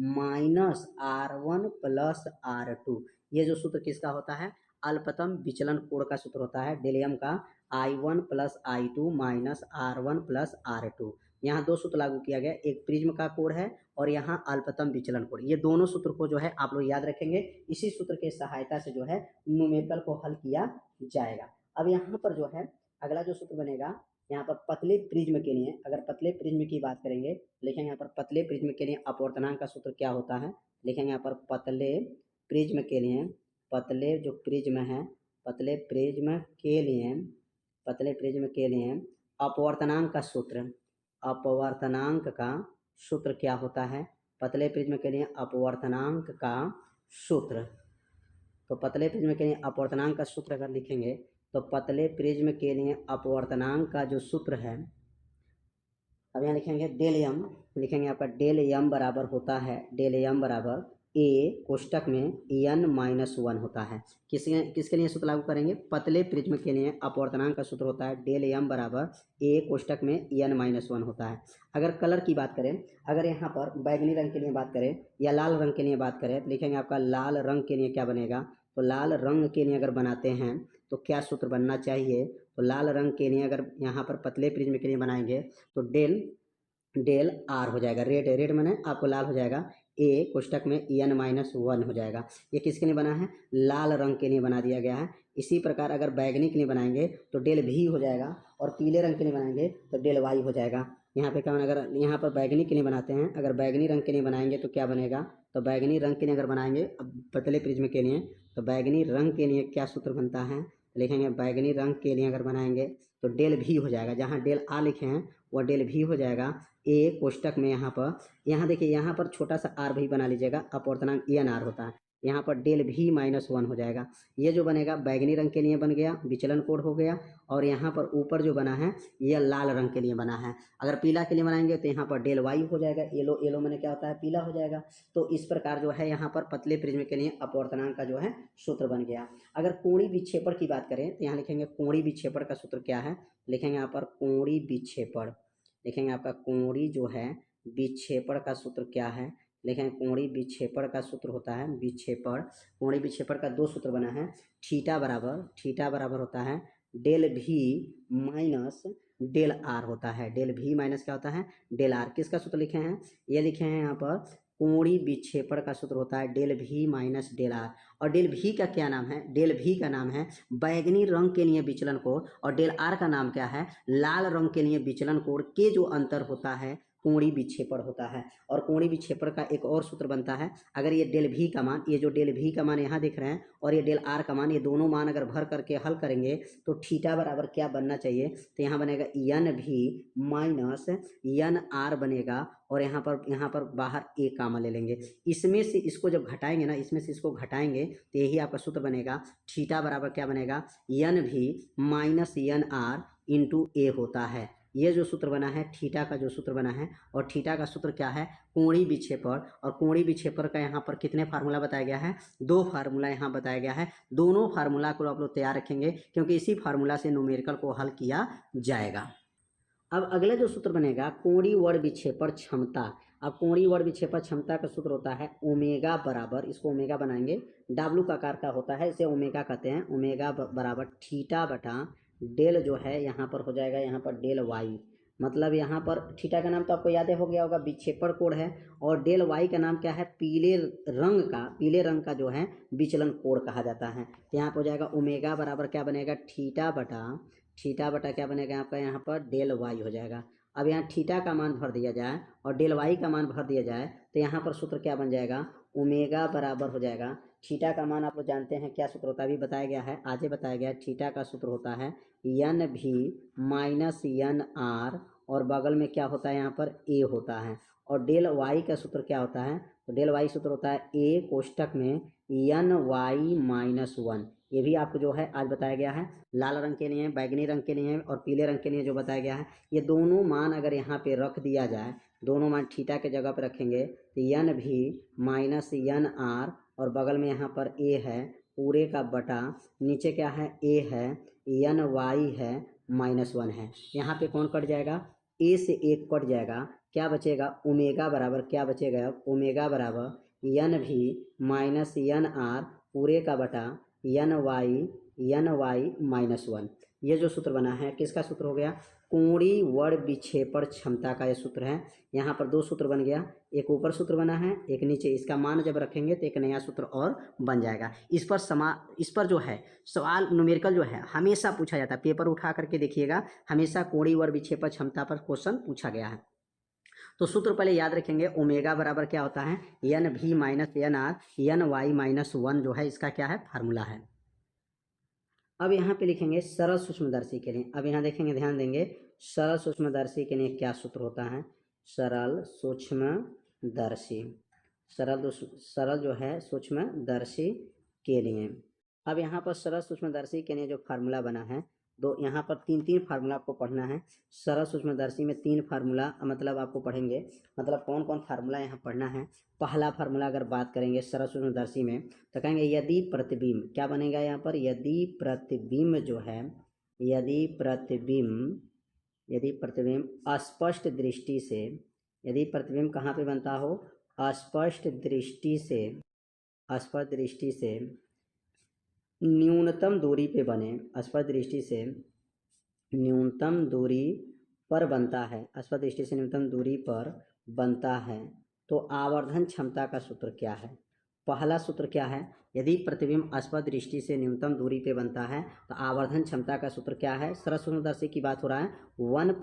S1: minus R1 plus R2। ये जो सूत्र किसका होता है, अल्पतम विचलन कोण का सूत्र होता है डेल m का I1 plus I2 minus R1 plus R2। यहाँ दो सूत्र लागू किया गया, एक प्रिज्म का कोण है और यहाँ अल्पतम विचलन कोण। ये दोनों सूत्र को जो है आप लोग याद रखेंगे, इसी सूत्र के सहायता से जो है न्यूमेरिकल को हल किया जाएगा। अब यहाँ पर जो है अगला जो सूत्र बनेगा, यहाँ पर पतले प्रिज्म के लिए, अगर पतले प्रिज्म की बात करेंगे, लिखेंगे यहाँ पर पतले प्रिज्म के लिए अपवर्तनांक का सूत्र क्या होता है। लिखेंगे यहाँ पर पतले प्रिज्म के लिए, पतले जो प्रिज्म है, पतले प्रिज्म के लिए, पतले प्रिज्म के लिए अपवर्तनांक का सूत्र, अपवर्तनांक का सूत्र क्या होता है। पतले प्रिज्म के लिए अपवर्तनांक का सूत्र, तो पतले प्रिज्म के लिए अपवर्तनांक का सूत्र अगर लिखेंगे तो पतले प्रिज्म के लिए अपवर्तनांक का जो सूत्र है, अब यहाँ लिखेंगे डेल एम, लिखेंगे आपका डेल एम बराबर होता है, डेल एम बराबर ए कोष्टक में n-1 होता है। किसके लिए सूत्र लागू करेंगे, पतले प्रिज्म के लिए अपवर्तनांक का सूत्र होता है डेल एम बराबर ए कोष्टक में n-1 होता है। अगर कलर की बात करें, अगर यहाँ पर बैगनी रंग के लिए बात करें या लाल रंग के लिए बात करें, तो लिखेंगे आपका लाल रंग के लिए क्या बनेगा, तो लाल रंग के लिए अगर बनाते हैं तो क्या सूत्र बनना चाहिए, तो लाल रंग के लिए अगर यहाँ पर पतले प्रिज्म के लिए बनाएंगे तो डेल आर हो जाएगा, रेड माने आपको लाल हो जाएगा, ए कोष्टक में n-1 हो जाएगा। ये किसके लिए बना है, लाल रंग के लिए बना दिया गया है। इसी प्रकार अगर बैगनी के लिए बनाएंगे तो डेल भी हो जाएगा, और पीले रंग के लिए बनाएंगे तो डेल वाई हो जाएगा। यहाँ पे क्या बना, अगर यहाँ पर बैगनी के लिए बनाते हैं, अगर बैगनी रंग के लिए बनाएंगे तो क्या बनेगा, तो बैगनी रंग के लिए अगर बनाएंगे पतले प्रिज्म के लिए, तो बैगनी रंग के लिए क्या सूत्र बनता है, लिखेंगे बैगनी रंग के लिए अगर बनाएंगे तो डेल भी हो जाएगा, जहाँ डेल आ लिखे हैं वह डेल भी हो जाएगा ए कोष्टक में। यहाँ देखिए यहाँ पर छोटा सा आर भी बना लीजिएगा, अपवर्तनांक n r होता है, यहाँ पर डेल भी -1 हो जाएगा। ये जो बनेगा बैगनी रंग के लिए बन गया, विचलन कोड हो गया, और यहाँ पर ऊपर जो बना है यह लाल रंग के लिए बना है। अगर पीला के लिए बनाएंगे तो यहाँ पर डेल वाई हो जाएगा, येलो मैंने क्या होता है, पीला हो जाएगा। तो इस प्रकार जो है यहाँ पर पतले प्रिज्म के लिए अपवर्तनांक का जो है सूत्र बन गया। अगर कोणीय विक्षेपण की बात करें तो यहाँ लिखेंगे कोणीय विक्षेपण का सूत्र क्या है, लिखेंगे यहाँ पर कोणीय विक्षेपण, लिखेंगे आपका कोणीय जो है विक्षेपण का सूत्र क्या है, लिखेंगे कोणीय विक्षेपण का सूत्र होता है विक्षेपण, कोणीय विक्षेपण का दो सूत्र बना है, थीटा बराबर होता है डेल भी माइनस डेल आर होता है, डेल भी माइनस क्या होता है, डेल आर। किसका सूत्र लिखे हैं, ये लिखे हैं यहाँ पर कोणीय विक्षेपण का सूत्र होता है डेल भी माइनस डेल आर। और डेल भी का क्या नाम है, डेल भी का नाम है बैगनी रंग के लिए विचलन कोण, और डेल आर का नाम क्या है, लाल रंग के लिए विचलन कोण के जो अंतर होता है कोणीय विक्षेपण होता है। और कोणीय विक्षेपण का एक और सूत्र बनता है, अगर ये डेल भी का मान, ये जो डेल भी का मान यहाँ दिख रहे हैं और ये डेल आर का मान, ये दोनों मान अगर भर करके हल करेंगे तो थीटा बराबर क्या बनना चाहिए, तो यहाँ बनेगा n भी माइनस n r बनेगा, और यहाँ पर बाहर ए कामा ले लेंगे। इसमें से इसको जब घटाएंगे ना, इसमें से इसको घटाएंगे तो यही आपका सूत्र बनेगा, थीटा बराबर क्या बनेगा, n भी माइनस n r इंटू ए होता है। ये जो सूत्र बना है थीटा का जो सूत्र बना है, और थीटा का सूत्र क्या है, कोणीय विक्षेपण। और कोणीय विक्षेपण का यहाँ पर कितने फार्मूला बताया गया है, दो फार्मूला यहाँ बताया गया है। दोनों फार्मूला को आप लोग तैयार रखेंगे क्योंकि इसी फार्मूला से न्यूमेरिकल को हल किया जाएगा। अब अगला जो सूत्र बनेगा कोणीय वर्ण विक्षेपण क्षमता। अब कोणीय वर्ण विक्षेपण क्षमता का सूत्र होता है ओमेगा बराबर, इसको ओमेगा बनाएंगे, W का आकार का होता है, इसे ओमेगा कहते हैं, ओमेगा बराबर थीटा बटा डेल जो है यहाँ पर हो जाएगा, यहाँ पर डेल वाई, मतलब यहाँ पर थीटा का नाम तो आपको याद हो गया होगा, विक्षेपण कोण है, और डेल वाई का नाम क्या है, पीले रंग का जो है विचलन कोण कहा जाता है। तो यहाँ पर हो जाएगा ओमेगा बराबर क्या बनेगा, थीटा बटा क्या बनेगा आपका, यहाँ पर डेल वाई हो जाएगा। अब यहाँ थीटा का मान भर दिया जाए और डेल वाई का मान भर दिया जाए तो यहाँ पर सूत्र क्या बन जाएगा, ओमेगा बराबर हो जाएगा, थीटा का मान आप लोग जानते हैं क्या सूत्र होता है, अभी बताया गया है, आज बताया गया है, थीटा का सूत्र होता है n भी माइनस n r, और बगल में क्या होता है यहाँ पर a होता है। और डेल वाई का सूत्र क्या होता है, तो डेल वाई सूत्र होता है a कोष्टक में n-1, ये भी आपको जो है आज बताया गया है, लाल रंग के लिए, बैगनी रंग के लिए और पीले रंग के लिए जो बताया गया है। ये दोनों मान अगर यहाँ पे रख दिया जाए, दोनों मान थीटा के जगह पर रखेंगे तो n भी माइनस n r, और बगल में यहाँ पर a है पूरे का बटा, नीचे क्या है a है, n y है, -1 है। यहाँ पे कौन कट जाएगा, a से 1 कट जाएगा, क्या बचेगा, ओमेगा बराबर क्या बचेगा, ओमेगा बराबर n भी माइनस n r पूरे का बटा n y -1। ये जो सूत्र बना है किसका सूत्र हो गया, कोणीय वर्ण विक्षेपण क्षमता का यह सूत्र है। यहाँ पर दो सूत्र बन गया, एक ऊपर सूत्र बना है, एक नीचे। इसका मान जब रखेंगे तो एक नया सूत्र और बन जाएगा। इस पर जो है सवाल न्यूमेरिकल जो है हमेशा पूछा जाता है। पेपर उठा करके देखिएगा, हमेशा कोणीय वर्ण विक्षेपण क्षमता पर क्वेश्चन पूछा गया है। तो सूत्र पहले याद रखेंगे, ओमेगा बराबर क्या होता है, N V minus N R N Y minus 1 जो है इसका क्या है, फार्मूला है। अब यहाँ पे लिखेंगे सरल सूक्ष्मदर्शी के लिए। अब यहाँ देखेंगे, ध्यान देंगे, सरल सूक्ष्मदर्शी के लिए क्या सूत्र होता है। सरल सूक्ष्मदर्शी, सरल जो है सूक्ष्मदर्शी के लिए। अब यहाँ पर सरल सूक्ष्मदर्शी के लिए जो फार्मूला बना है, दो यहाँ पर तीन फार्मूला आपको पढ़ना है। सरल सूक्ष्मदर्शी में 3 फार्मूला मतलब आपको पढ़ेंगे, मतलब कौन कौन फार्मूला यहाँ पढ़ना है। पहला फार्मूला अगर बात करेंगे सरल सूक्ष्मदर्शी में तो कहेंगे यदि प्रतिबिंब, क्या बनेगा यहाँ पर, यदि प्रतिबिंब जो है, यदि प्रतिबिंब अस्पष्ट दृष्टि से, यदि प्रतिबिंब कहाँ पे बनता हो, अस्पष्ट दृष्टि से न्यूनतम दूरी पे बने, अस्पष्ट दृष्टि से न्यूनतम दूरी पर बनता है, अस्पष्ट दृष्टि से न्यूनतम दूरी पर बनता है, तो आवर्धन क्षमता का सूत्र क्या है। पहला सूत्र क्या है, यदि प्रतिबिंब अस्पष्ट दृष्टि से न्यूनतम दूरी पे बनता है तो आवर्धन क्षमता का सूत्र क्या है। सरल सूक्ष्मदर्शी की बात हो रहा है, 1 +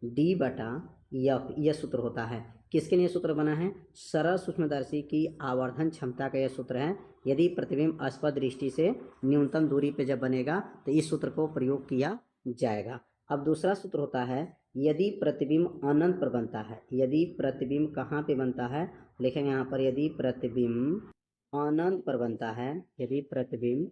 S1: d/f, यह सूत्र होता है। किसके लिए सूत्र बना है, सरल सूक्ष्मदर्शी की आवर्धन क्षमता का यह सूत्र है। यदि प्रतिबिंब अस्पष्ट दृष्टि से न्यूनतम दूरी पे जब बनेगा तो इस सूत्र को प्रयोग किया जाएगा। अब दूसरा सूत्र होता है, यदि प्रतिबिंब अनंत पर बनता है। यदि प्रतिबिंब कहाँ पे बनता है, लिखेंगे यहाँ पर, यदि प्रतिबिंब अनंत पर बनता है, यदि प्रतिबिंब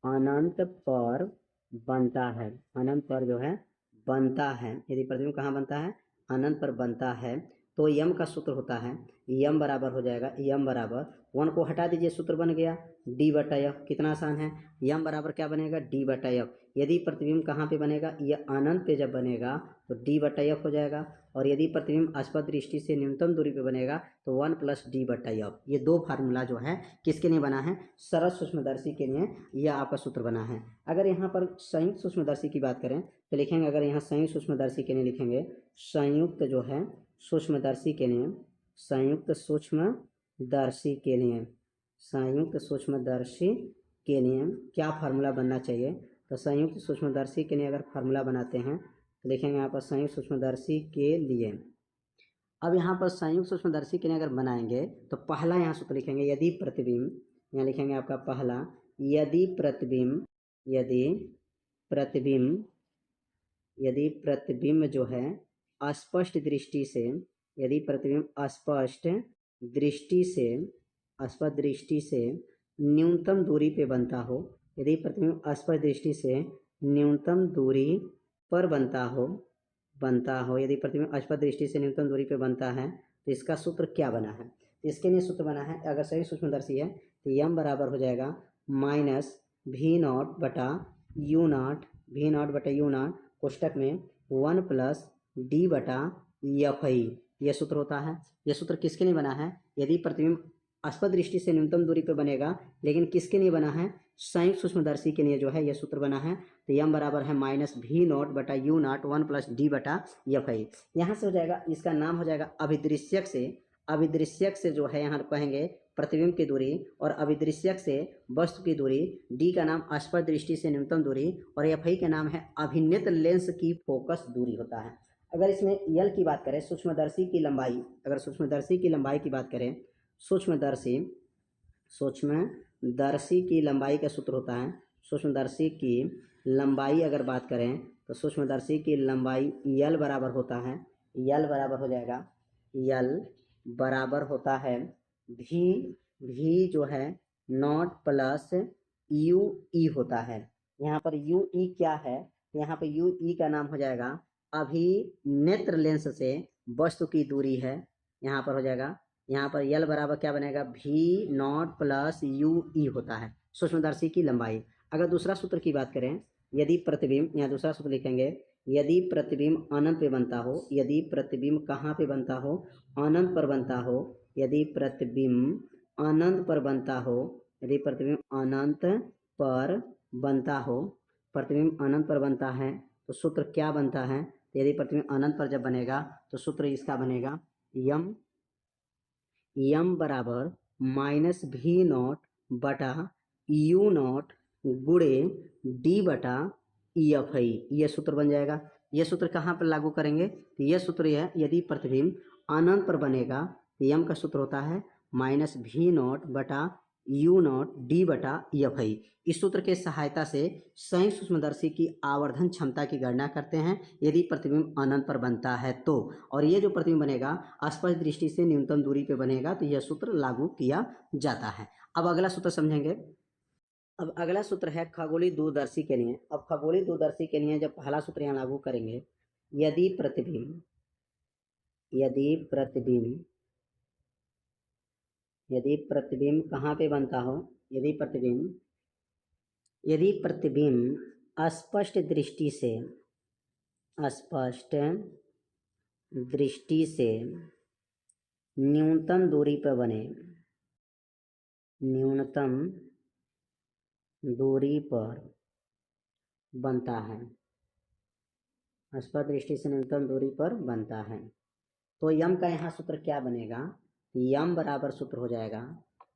S1: अनंत पर बनता है, अनंत पर जो है बनता है, यदि प्रतिबिंब कहाँ बनता है, अनंत पर बनता है, तो यम का सूत्र होता है, यम बराबर हो जाएगा, यम बराबर 1 को हटा दीजिए, सूत्र बन गया d/f। कितना आसान है, यम बराबर क्या बनेगा, d/f। यदि प्रतिबिंब कहाँ पे बनेगा, यह अनंत पे जब बनेगा तो d/f हो जाएगा। और यदि प्रतिबिंब अस्पष्ट दृष्टि से न्यूनतम दूरी पे बनेगा तो 1 + d/f। ये दो फार्मूला जो है किसके लिए बना है, सरल सूक्ष्मदर्शी के लिए यह आपका सूत्र बना है। अगर यहाँ पर संयुक्त सूक्ष्मदर्शी की बात करें तो लिखेंगे, अगर यहाँ संयुक्त सूक्ष्मदर्शी के लिए लिखेंगे, संयुक्त जो है सूक्ष्मदर्शी के लिए, संयुक्त सूक्ष्मदर्शी के लिए, संयुक्त सूक्ष्मदर्शी के लिए क्या फार्मूला बनना चाहिए। तो संयुक्त सूक्ष्मदर्शी के लिए अगर फार्मूला बनाते हैं तो लिखेंगे यहाँ पर संयुक्त सूक्ष्मदर्शी के लिए। अब यहाँ पर संयुक्त सूक्ष्मदर्शी के लिए अगर बनाएंगे तो पहला यहाँ सूत्र लिखेंगे, यदि प्रतिबिंब, यहाँ लिखेंगे आपका पहला, यदि प्रतिबिंब जो है अस्पष्ट दृष्टि से, यदि प्रतिबिंब अस्पष्ट दृष्टि से न्यूनतम दूरी पे बनता हो, यदि प्रतिबिंब अस्पष्ट दृष्टि से न्यूनतम दूरी पर बनता हो, यदि प्रतिबिंब अस्पष्ट दृष्टि से न्यूनतम दूरी पे बनता है तो इसका सूत्र क्या बना है। इसके लिए सूत्र बना है, अगर सही सूक्ष्मदर्शी है तो यम बराबर हो जाएगा -v0/u0 कोष्टक में 1 + d/f। यह सूत्र होता है। यह सूत्र किसके लिए बना है, यदि प्रतिबिंब अस्पष्ट दृष्टि से न्यूनतम दूरी पर बनेगा, लेकिन किसके लिए बना है, संयुक्त सूक्ष्मदर्शी के लिए जो है यह सूत्र बना है। तो यम बराबर है -v0/u0 1 + d/f। यहाँ से हो जाएगा, इसका नाम हो जाएगा अभिदृश्यक से जो है यहाँ कहेंगे प्रतिबिंब की दूरी, और अभिदृश्यक से वस्तु की दूरी, डी का नाम अस्पष्ट दृष्टि से न्यूनतम दूरी, और एफ का नाम है अभिन्नत लेंस की फोकस दूरी होता है। अगर इसमें यल की बात करें, सूक्ष्मदर्शी की लंबाई, अगर सूक्ष्मदर्शी की लंबाई की बात करें, सूक्ष्मदर्शी की लंबाई का सूत्र होता है, सूक्ष्मदर्शी की लंबाई अगर बात करें तो सूक्ष्मदर्शी की लंबाई यल बराबर होता है, यल बराबर हो जाएगा, यल बराबर होता है भी जो है 0 + UE होता है। यहाँ पर UE क्या है, यहाँ पर UE का नाम हो जाएगा अभिनेत्र लेंस से वस्तु की दूरी है, यहाँ पर हो जाएगा। यहाँ पर यल बराबर क्या बनेगा, v0 + UE होता है सूक्ष्मदर्शी की लंबाई। अगर दूसरा सूत्र की बात करें, यदि प्रतिबिंब, यहाँ दूसरा सूत्र लिखेंगे, यदि प्रतिबिंब अनंत पे बनता हो, यदि प्रतिबिंब कहाँ पे बनता हो, अनंत पर बनता हो, यदि प्रतिबिंब अनंत पर बनता हो, यदि प्रतिबिंब अनंत पर बनता हो, प्रतिबिंब अनंत पर बनता है तो सूत्र क्या बनता है, तो यदि प्रतिबिंब अनंत पर जब बनेगा तो सूत्र इसका बनेगा यम बराबर माइनस भी नॉट बटा यू नॉट गुणे डी बटा एफ आई, ये सूत्र बन जाएगा। ये सूत्र कहाँ पर लागू करेंगे? तो ये सूत्र है यदि प्रतिबिंब अनंत पर बनेगा तो यम का सूत्र होता है माइनस भी नॉट बटा यू नॉट डी बटा एफ आई। इस सूत्र के सहायता से संयुक्त सूक्ष्मदर्शी की आवर्धन क्षमता की गणना करते हैं यदि प्रतिबिंब अनंत पर बनता है तो। और ये जो प्रतिबिंब बनेगा स्पष्ट दृष्टि से न्यूनतम दूरी पे बनेगा तो यह सूत्र लागू किया जाता है। अब अगला सूत्र समझेंगे। अब अगला सूत्र है खगोलीय दूरदर्शी के लिए। अब खगोलीय दूरदर्शी के लिए जब पहला सूत्र यहाँ लागू करेंगे, यदि प्रतिबिंब कहाँ पे बनता हो, यदि प्रतिबिंब स्पष्ट दृष्टि से न्यूनतम दूरी पर बने, न्यूनतम दूरी पर बनता है, स्पष्ट दृष्टि से न्यूनतम दूरी पर बनता है, तो यम का यहाँ सूत्र क्या बनेगा? यम बराबर सूत्र हो जाएगा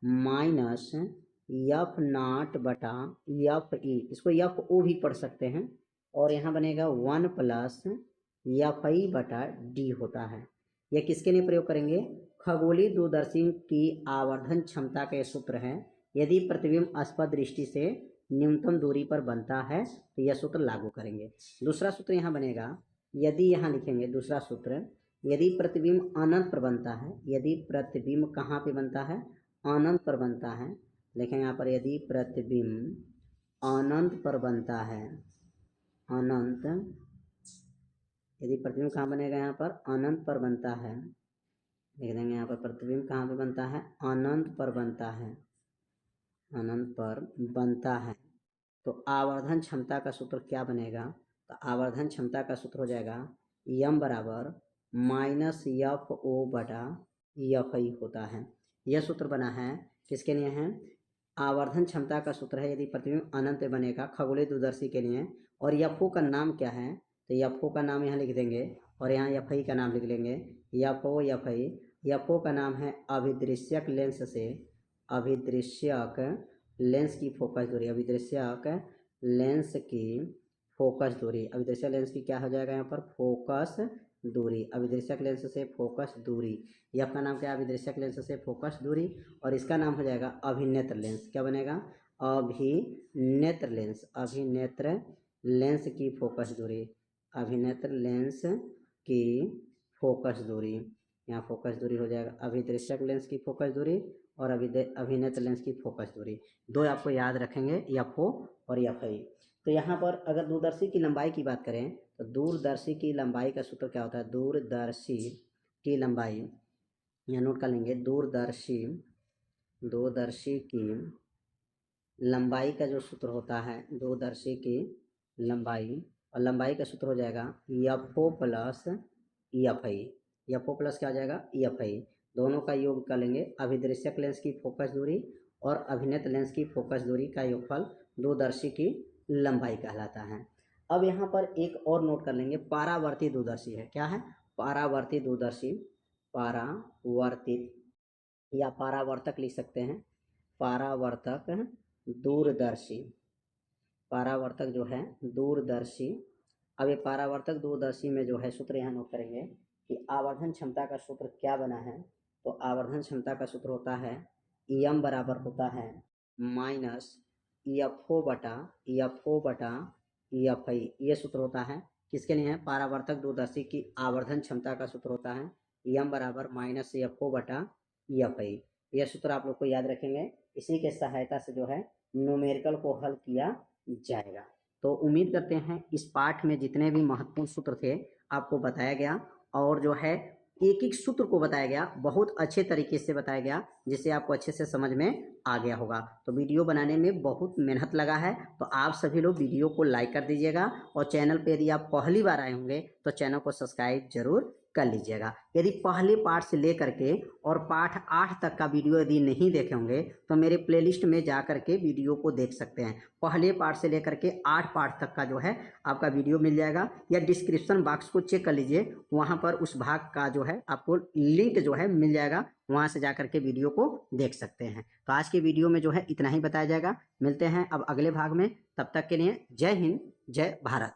S1: माइनस एफ नॉट बटा एफ ई, इसको एफ ओ भी पढ़ सकते हैं, और यहाँ बनेगा 1 प्लस एफ आई बटा डी होता है। यह किसके लिए प्रयोग करेंगे? खगोलीय दूरदर्शी की आवर्धन क्षमता का सूत्र है। यदि प्रतिबिंब स्पष्ट दृष्टि से न्यूनतम दूरी पर बनता है तो यह सूत्र लागू करेंगे। दूसरा सूत्र यहाँ बनेगा, यदि यहाँ लिखेंगे दूसरा सूत्र, यदि प्रतिबिंब अनंत पर बनता है, यदि प्रतिबिंब कहाँ पे बनता है? अनंत पर बनता है। लिखेंगे यहाँ पर यदि प्रतिबिंब अनंत पर बनता है, अनंत, यदि प्रतिबिंब कहाँ बनेगा? यहाँ पर अनंत पर बनता है। लिख देंगे यहाँ पर प्रतिबिंब कहाँ पे बनता है? अनंत पर बनता है, अनंत पर बनता है, तो आवर्धन क्षमता का सूत्र क्या बनेगा? तो आवर्धन क्षमता का सूत्र हो जाएगा यम बराबर माइनस एफ ओ बटा एफ आई होता है। यह सूत्र बना है किसके लिए है? आवर्धन क्षमता का सूत्र है यदि प्रतिबिंब अनंत पे बनेगा खगोलीय दूरदर्शी के लिए। और एफ ओ का नाम क्या है? तो एफ ओ का नाम यहाँ लिख देंगे और यहाँ एफ आई का नाम लिख लेंगे। F O F I, F O का नाम है अभिदृश्यक लेंस से, अभिदृश्यक लेंस की फोकस दूरी, अभिदृश्यक लेंस की फोकस दूरी, अभिदृश्यक लेंस की क्या हो जाएगा यहाँ पर? फोकस दूरी, अभिदृश्यक लेंस से फोकस दूरी। एफ का नाम क्या है? अभिदृश्यक लेंस से फोकस दूरी, और इसका नाम हो जाएगा अभिनेत्र लेंस। क्या बनेगा? अभिनेत्र लेंस, अभिनेत्र लेंस की फोकस दूरी, अभिनेत्र लेंस की फोकस दूरी। यहाँ फोकस दूरी हो जाएगा अभिदृश्यक लेंस की फोकस दूरी और अभिनेत्र लेंस की फोकस दूरी। दो आपको याद रखेंगे, एफ ओ और एफ आई। तो यहाँ पर अगर दूरदर्शी की लंबाई की बात करें तो दूरदर्शी की लंबाई का सूत्र क्या होता है? दूरदर्शी की लंबाई, यहाँ नोट कर लेंगे, दूरदर्शी की लंबाई का जो सूत्र होता है, दूरदर्शी की लंबाई, और लंबाई का सूत्र हो जाएगा F O plus F I. F O plus क्या हो जाएगा? एफ आई, दोनों का योग कर लेंगे। अभिदृश्यक लेंस की फोकस दूरी और अभिनेत्र लेंस की फोकस दूरी का योगफल दूरदर्शी की लंबाई कहलाता है। अब यहाँ पर एक और नोट कर लेंगे, परावर्ती दूरदर्शी है। क्या है? परावर्ती दूरदर्शी, परावर्तित या परावर्तक लिख सकते हैं, परावर्तक दूरदर्शी, परावर्तक जो है दूरदर्शी। अब ये परावर्तक दूरदर्शी में जो है सूत्र यहाँ नोट करेंगे कि आवर्धन क्षमता का सूत्र क्या बना है? तो आवर्धन क्षमता का सूत्र होता है एम बराबर होता है माइनस एफ ओ बटा एफ आई। ये सूत्र होता है किसके लिए है? परावर्तक दूरदर्शी की आवर्धन क्षमता का सूत्र होता है एम बराबर माइनस एफ ओ बटा एफ आई। यह सूत्र आप लोग को याद रखेंगे, इसी के सहायता से जो है न्यूमेरिकल को हल किया जाएगा। तो उम्मीद करते हैं इस पाठ में जितने भी महत्वपूर्ण सूत्र थे आपको बताया गया, और जो है एक एक सूत्र को बताया गया, बहुत अच्छे तरीके से बताया गया, जिससे आपको अच्छे से समझ में आ गया होगा। तो वीडियो बनाने में बहुत मेहनत लगा है, तो आप सभी लोग वीडियो को लाइक कर दीजिएगा, और चैनल पे यदि आप पहली बार आए होंगे तो चैनल को सब्सक्राइब जरूर कर लीजिएगा। यदि पहले पार्ट से लेकर के और पाठ 8 तक का वीडियो यदि नहीं देखे होंगे तो मेरे प्लेलिस्ट में जा करके वीडियो को देख सकते हैं। पहले पार्ट से लेकर के 8 पार्ट तक का जो है आपका वीडियो मिल जाएगा, या डिस्क्रिप्शन बॉक्स को चेक कर लीजिए, वहाँ पर उस भाग का जो है आपको लिंक जो है मिल जाएगा, वहाँ से जा करके वीडियो को देख सकते हैं। तो आज के वीडियो में जो है इतना ही बताया जाएगा। मिलते हैं अब अगले भाग में, तब तक के लिए जय हिंद, जय भारत।